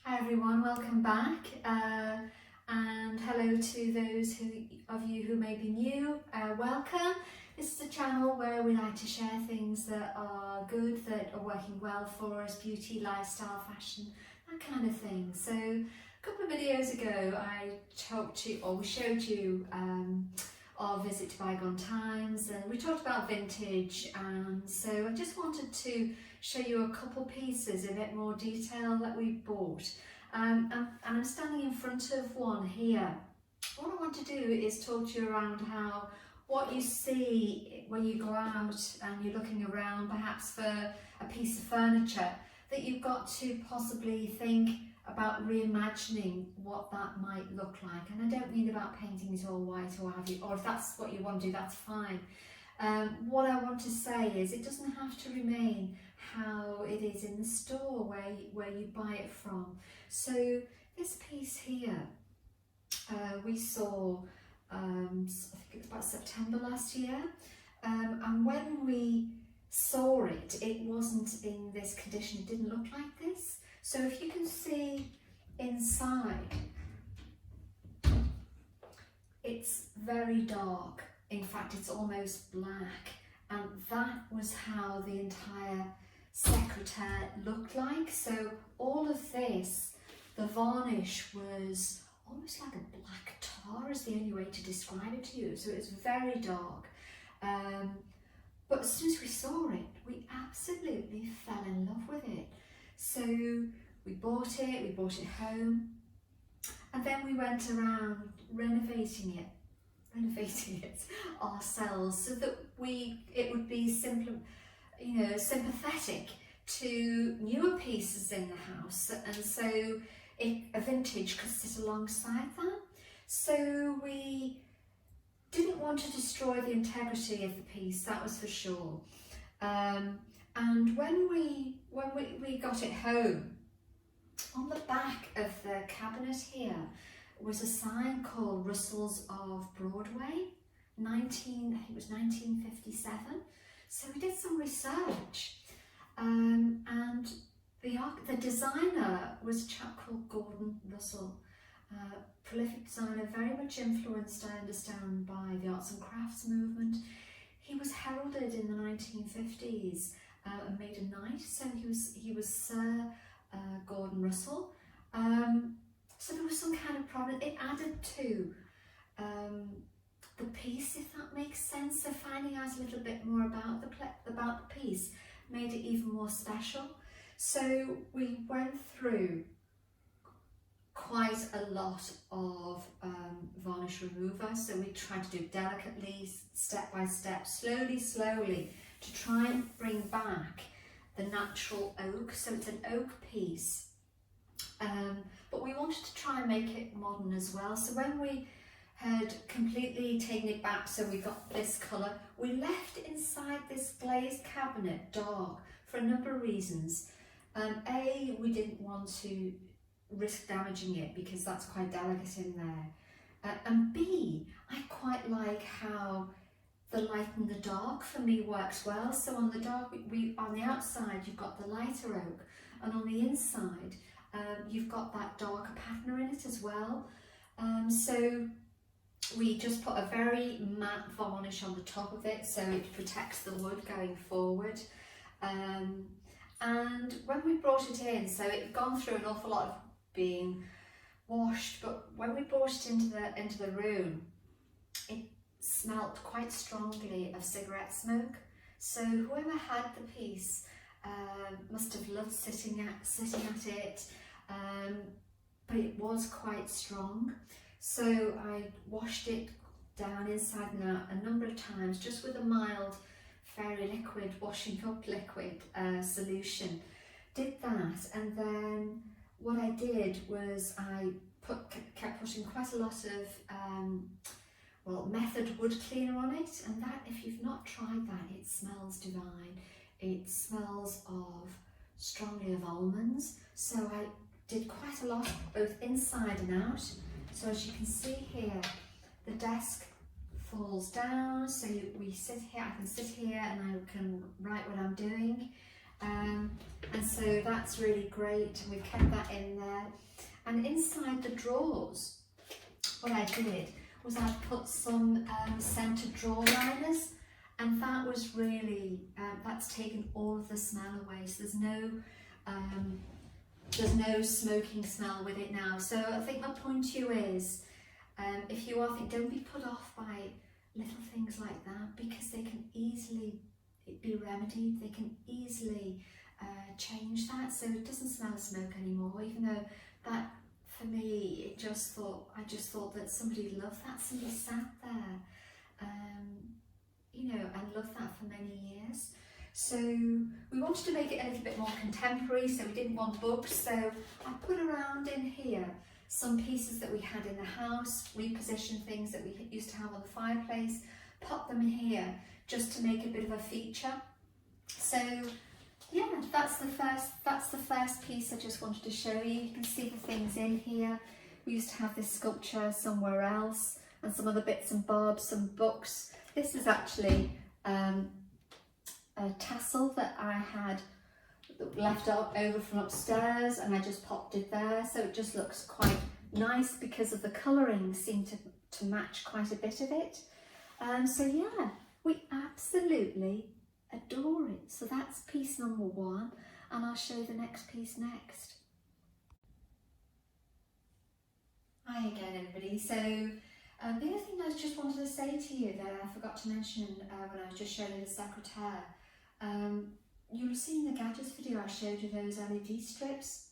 Hi everyone, welcome back, and hello to those of you who may be new. Welcome. This is a channel where we like to share things that are good, that are working well for us, beauty, lifestyle, fashion, that kind of thing. So a couple of videos ago I showed you our visit to bygone times, and we talked about vintage, and so I just wanted to show you a couple pieces in a bit more detail that we bought, and I'm standing in front of one here. What I want to do is talk to you around how what you see when you go out and you're looking around perhaps for a piece of furniture, that you've got to possibly think about reimagining what that might look like. And I don't mean about painting it all white or have you, or if that's what you want to do, that's fine. What I want to say is it doesn't have to remain how it is in the store where you buy it from. So this piece here, we saw, I think it was about September last year, and when we saw it, it wasn't in this condition, it didn't look like this. So if you can see inside, it's very dark. In fact, it's almost black, and that was how the entire secretaire looked like. So all of this, the varnish was almost like a black tar is the only way to describe it to you. So it's very dark. But as soon as we saw it, we absolutely fell in love with it. So we bought it home, and then we went around renovating it ourselves, so that it would be sympathetic to newer pieces in the house, and so a vintage could sit alongside that. So we didn't want to destroy the integrity of the piece, that was for sure. And when we got it home, on the back of the cabinet here was a sign called Russells of Broadway, I think it was 1957. So we did some research, and the designer was a chap called Gordon Russell, prolific designer, very much influenced, I understand, by the arts and crafts movement. He was heralded in the 1950s and made a knight, so he was Sir Gordon Russell. So there was some kind of problem. It added to the piece, if that makes sense. So finding out a little bit more about the piece made it even more special. So we went through quite a lot of varnish remover. So we tried to do it delicately, step by step, slowly, to try and bring back the natural oak. So it's an oak piece, but we wanted to try and make it modern as well. So when we had completely taken it back, so we got this colour, we left inside this glazed cabinet dark for a number of reasons. A, we didn't want to risk damaging it because that's quite delicate in there, and B, I quite like how the light and the dark for me works well. So on the dark, on the outside you've got the lighter oak, and on the inside you've got that darker patina in it as well. So we just put a very matte varnish on the top of it so it protects the wood going forward. And when we brought it in, so it had gone through an awful lot of being washed, but when we brought it into the room, it smelt quite strongly of cigarette smoke. So whoever had the piece must have loved sitting at it, but it was quite strong. So I washed it down inside and out a number of times, just with a mild fairy liquid, washing up liquid solution. Did that, and then what I did was I kept putting quite a lot of Method wood cleaner on it, and that, if you've not tried that, it smells divine. It smells strongly of almonds. So I did quite a lot, both inside and out. So as you can see here, the desk falls down, so we sit here, I can sit here and I can write what I'm doing. And so that's really great, and we've kept that in there. And inside the drawers, what I did was I put some scented drawer liners, and that was really, that's taken all of the smell away, so there's no smoking smell with it now. So I think my point to you is, if you are don't be put off by little things like that, because they can easily be remedied. They can easily change that, so it doesn't smell of smoke anymore. Even though that, for me, I just thought that somebody loved that. Somebody sat there, you know, and loved that for many years. So we wanted to make it a little bit more contemporary, so we didn't want books. So I put around in here some pieces that we had in the house, repositioned things that we used to have on the fireplace, pop them in here just to make a bit of a feature. So yeah, that's the first piece I just wanted to show you. You can see the things in here. We used to have this sculpture somewhere else, and some other bits and bobs, some books. This is actually a tassel that I had left over from upstairs, and I just popped it there, so it just looks quite nice because of the colouring seemed to match quite a bit of it. So yeah, we absolutely adore it. So that's piece number one, and I'll show you the next piece next. Hi again, everybody. So the other thing I just wanted to say to you that I forgot to mention when I was just showing you the secretaire, you'll have seen the gadgets video I showed you those LED strips,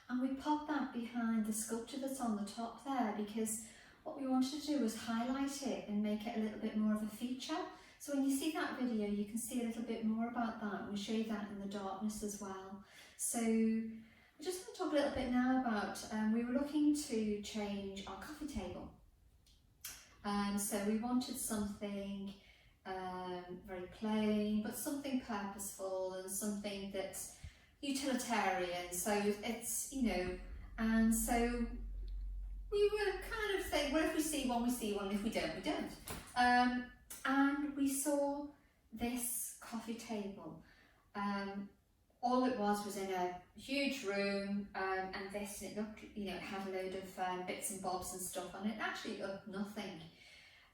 and we popped that behind the sculpture that's on the top there, because what we wanted to do was highlight it and make it a little bit more of a feature. So when you see that video, you can see a little bit more about that. We'll show you that in the darkness as well. So I just want to talk a little bit now about, we were looking to change our coffee table. So we wanted something very plain, but something purposeful and something that's utilitarian. So it's, you know, and so we were kind of saying, well, if we see one, we see one, if we don't, we don't. And we saw this coffee table. All it was in a huge room, and this, it looked, you know, it had a load of bits and bobs and stuff, and it actually looked nothing.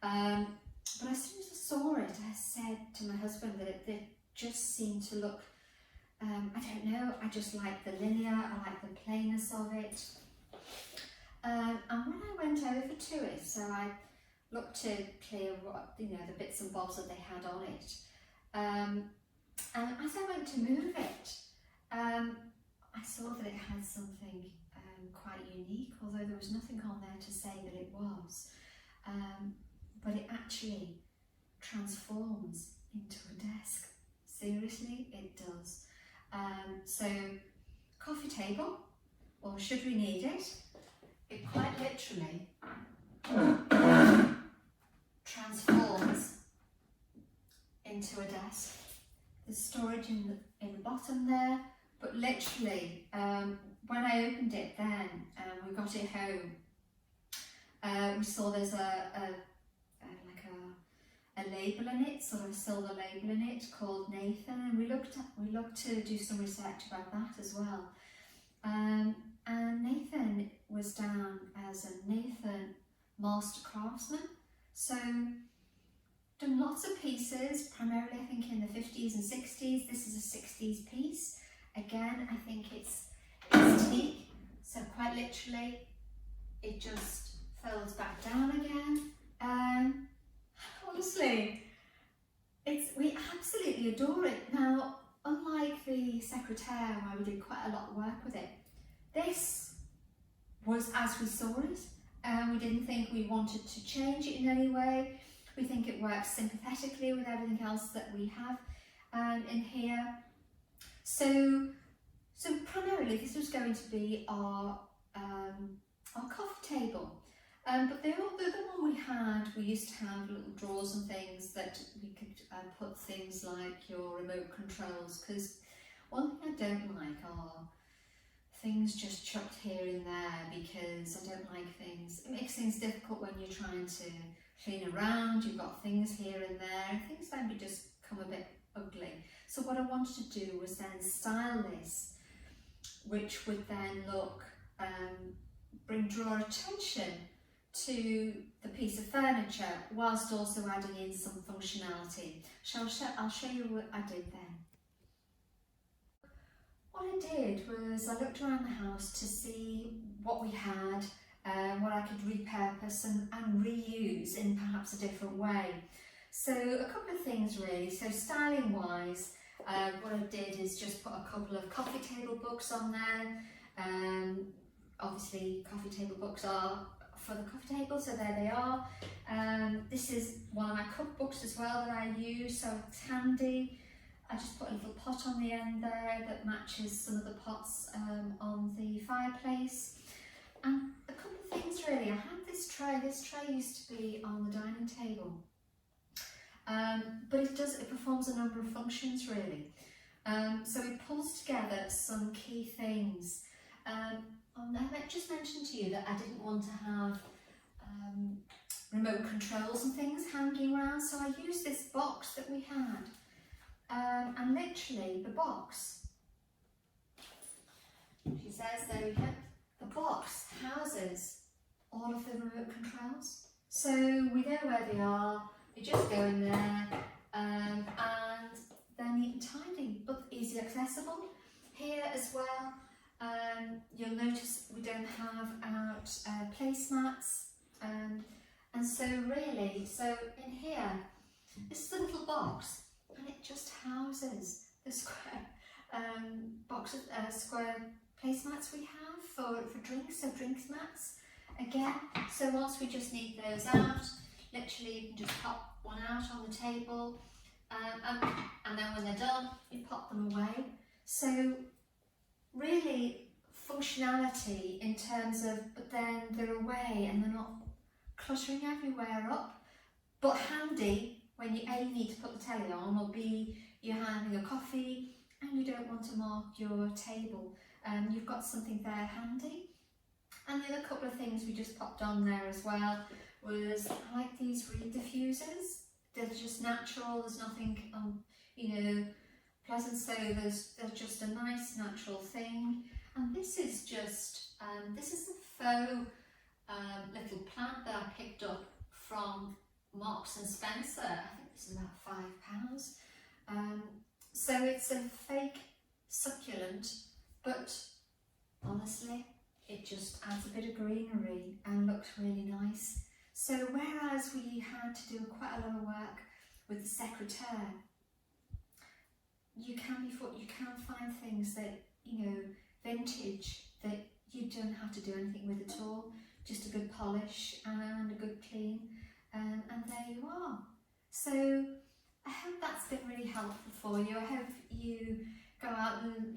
But as soon as I saw it, I said to my husband that it just seemed to look, I don't know, I just like the linear, I like the plainness of it. And when I went over to it, so I looked to clear what, you know, the bits and bobs that they had on it. And as I went to move it, I saw that it had something quite unique, although there was nothing on there to say that it was. But it actually transforms into a desk. Seriously, it does. So, coffee table, or should we need it, it quite literally transforms into a desk. There's storage in the bottom there, but literally, when I opened it then, we got it home, we saw there's a label in it, sort of a silver label in it called Nathan, and we looked to do some research about that as well. And Nathan was down as a Nathan Master Craftsman, so done lots of pieces, primarily I think in the 50s and 60s. This is a 60s piece. Again, I think it's teak, so quite literally it just folds back down again. Honestly, we absolutely adore it. Now, unlike the secretaire where we did quite a lot of work with it, this was as we saw it. We didn't think we wanted to change it in any way. We think it works sympathetically with everything else that we have in here. So primarily this was going to be our coffee table. But the other one we had, we used to have little drawers and things that we could put things like your remote controls, because one thing I don't like are things just chucked here and there, because I don't like things, it makes things difficult when you're trying to clean around, you've got things here and there, and things then just come a bit ugly. So what I wanted to do was then style this which would then draw attention to the piece of furniture whilst also adding in some functionality. I'll show you what I did then. What I did was I looked around the house to see what we had, what I could repurpose and reuse in perhaps a different way. So a couple of things really. So styling wise, what I did is just put a couple of coffee table books on there. Obviously coffee table books are for the coffee table, so there they are. This is one of my cookbooks as well that I use, so it's handy. I just put a little pot on the end there that matches some of the pots on the fireplace. And a couple of things really. I had this tray used to be on the dining table. But it performs a number of functions really. So it pulls together some key things. I just mentioned to you that I didn't want to have remote controls and things hanging around, so I used this box that we had. And literally the box, she says there we go, the box houses all of the remote controls. So we know where they are, they just go in there, and they're neat and tidy, but easy accessible. Here as well, you'll notice we don't have out placemats, and so really, so in here, this is a little box, and it just houses the square square placemats we have for drinks, so drinks mats again. So once we just need those out, literally you can just pop one out on the table, and then when they're done, you pop them away. So really functionality in terms of, but then they're away and they're not cluttering everywhere up, but handy when you A, need to put the telly on, or B, you're having a coffee and you don't want to mark your table. You've got something there handy. And the other couple of things we just popped on there as well was, I like these reed diffusers. They're just natural, there's nothing pleasant, so they're just a nice natural thing. And this is just, this is a faux little plant that I picked up from Marks and Spencer. I think this is about £5. So it's a fake succulent, but honestly, it just adds a bit of greenery and looks really nice. So whereas we had to do quite a lot of work with the secretaire, you can find things that, vintage, that you don't have to do anything with at all. Just a good polish and a good clean, and there you are. So I hope that's been really helpful for you. I hope you go out and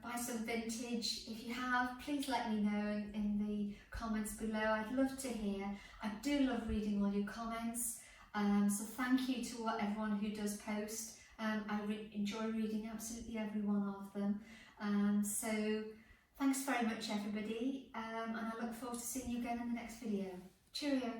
buy some vintage. If you have, please let me know in the comments below. I'd love to hear. I do love reading all your comments. So thank you to everyone who does post. I enjoy reading absolutely every one of them. So thanks very much everybody, and I look forward to seeing you again in the next video. Cheerio!